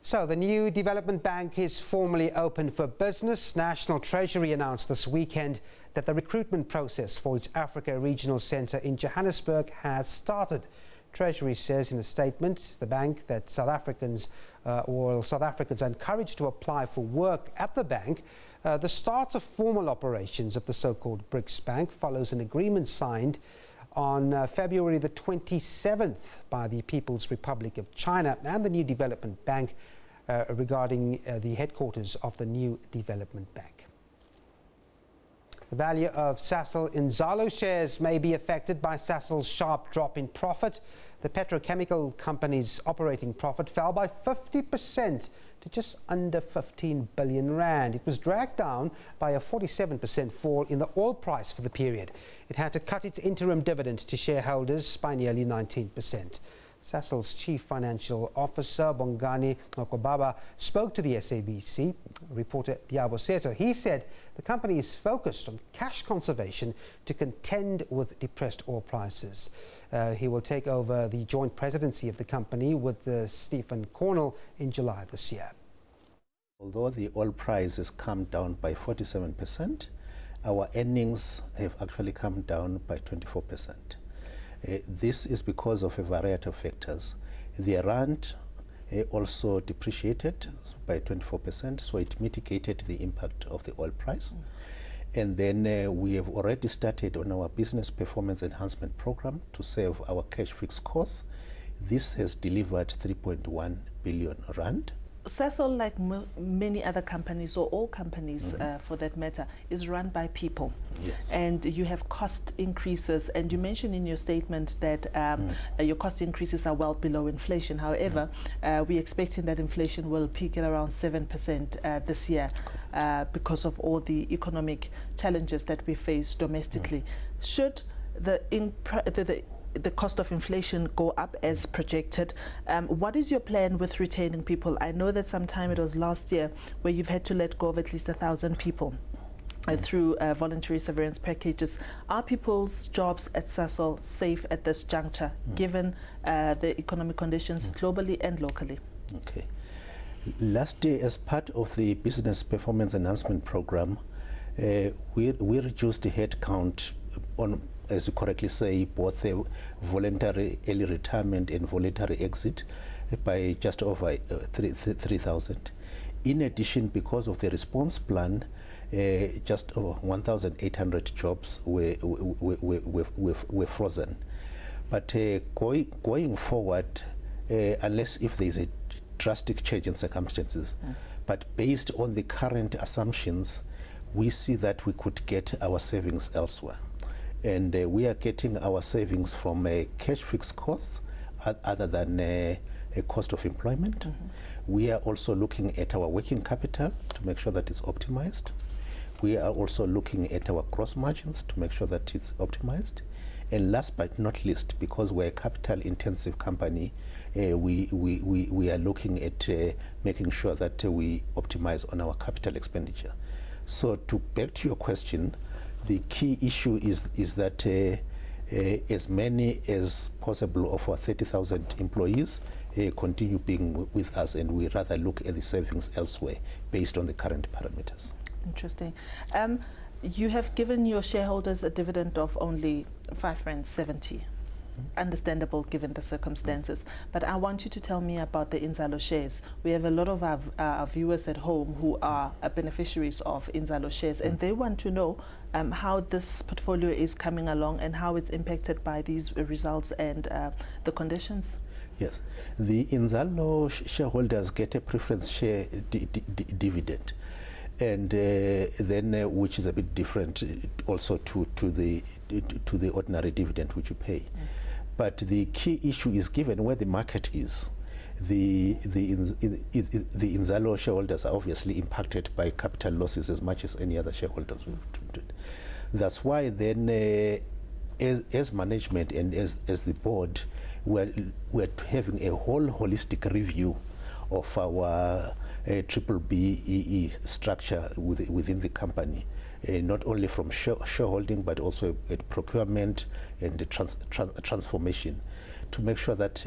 So the new development bank is formally open for business. National Treasury announced this weekend that the recruitment process for its Africa Regional Centre in Johannesburg has started. Treasury says in a statement, the bank, that South Africans are encouraged to apply for work at the bank. The start of formal operations of the so-called BRICS Bank follows an agreement signed on February the 27th by the People's Republic of China and the new development bank regarding the headquarters of the new development bank. The value of Sasol Inzalo shares may be affected by Sasol's sharp drop in profit. The petrochemical company's operating profit fell by 50% to just under 15 billion rand. It was dragged down by a 47% fall in the oil price for the period. It had to cut its interim dividend to shareholders by nearly 19%. Sasol's Chief Financial Officer, Bongani Nqwababa, spoke to the SABC reporter Liabo Setho. He said the company is focused on cash conservation to contend with depressed oil prices. He will take over the joint presidency of the company with Stephen Cornell in July this year. Although the oil price has come down by 47%, our earnings have actually come down by 24%. This is because of a variety of factors. The rand also depreciated by 24%, so it mitigated the impact of the oil price. And then we have already started on our business performance enhancement program to save our cash fixed costs. This has delivered 3.1 billion rand. Sasol, like many other companies, or all companies for that matter, is run by people. Yes. And you have cost increases, and you mentioned in your statement that your cost increases are well below inflation. However, we're expecting that inflation will peak at around 7% this year because of all the economic challenges that we face domestically. Should the cost of inflation go up as projected, what is your plan with retaining people? I know that sometime it was last year where you've had to let go of at least 1,000 people through voluntary severance packages. Are people's jobs at Sasol safe at this juncture, given the economic conditions globally and locally? Okay. Last year, as part of the business performance enhancement program, we reduced the headcount on, as you correctly say, both the voluntary early retirement and voluntary exit by just over 3,000. In addition, because of the response plan, just over 1,800 jobs were frozen. But going forward, unless if there is a drastic change in circumstances, but based on the current assumptions, we see that we could get our savings elsewhere. And we are getting our savings from cash fixed costs other than a cost of employment. We are also looking at our working capital to make sure that it's optimized. We are also looking at our gross margins to make sure that it's optimized. And last but not least, because we're a capital intensive company, we are looking at making sure that we optimize on our capital expenditure. So to back to your question, the key issue is that as many as possible of our 30,000 employees continue being with us, and we rather look at the savings elsewhere based on the current parameters. Interesting. You have given your shareholders a dividend of only 5.70 rand. Understandable given the circumstances, but I want you to tell me about the Inzalo shares. We have a lot of our viewers at home who are beneficiaries of Inzalo shares, and they want to know how this portfolio is coming along and how it's impacted by these results and the conditions. Yes, the Inzalo shareholders get a preference share dividend, and then which is a bit different also to the ordinary dividend which you pay. But the key issue is, given where the market is, the Inzalo shareholders are obviously impacted by capital losses as much as any other shareholders would. That's why then, as management and as the board, we're having a whole holistic review of our BBBEE structure within the company. Not only from shareholding, but also at procurement and the transformation, to make sure that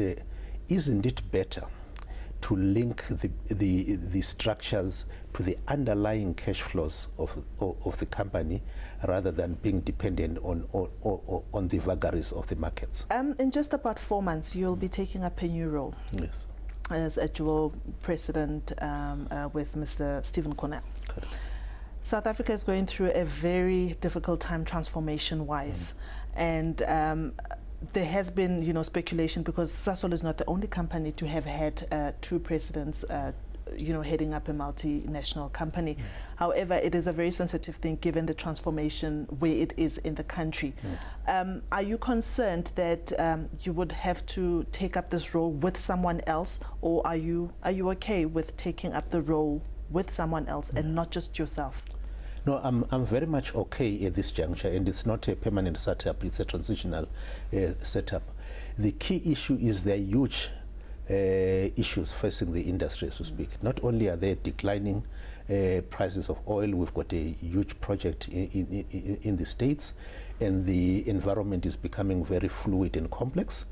isn't it better to link the structures to the underlying cash flows of the company, rather than being dependent on the vagaries of the markets. In just about 4 months, you'll be taking up a new role. Yes. As a dual president with Mr. Stephen Cornell. Correct. South Africa is going through a very difficult time transformation-wise, and there has been, speculation, because Sasol is not the only company to have had 2 presidents, heading up a multinational company. However, it is a very sensitive thing given the transformation where it is in the country. Are you concerned that you would have to take up this role with someone else, or are you okay with taking up the role with someone else and not just yourself? No, I'm very much okay at this juncture, and it's not a permanent setup, it's a transitional setup. The key issue is the huge issues facing the industry, so to speak. Not only are there declining prices of oil, we've got a huge project in the States, and the environment is becoming very fluid and complex.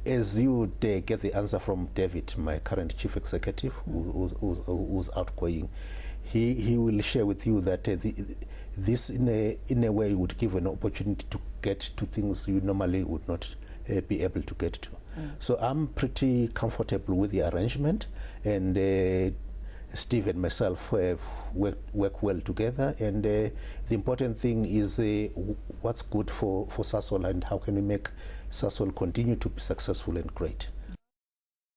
As you would get the answer from David, my current chief executive, who's outgoing, he will share with you that this in a way would give an opportunity to get to things you normally would not be able to get to. So I'm pretty comfortable with the arrangement, and Steve and myself work well together, and the important thing is what's good for Sasol, and how can we make Sasol continue to be successful and great.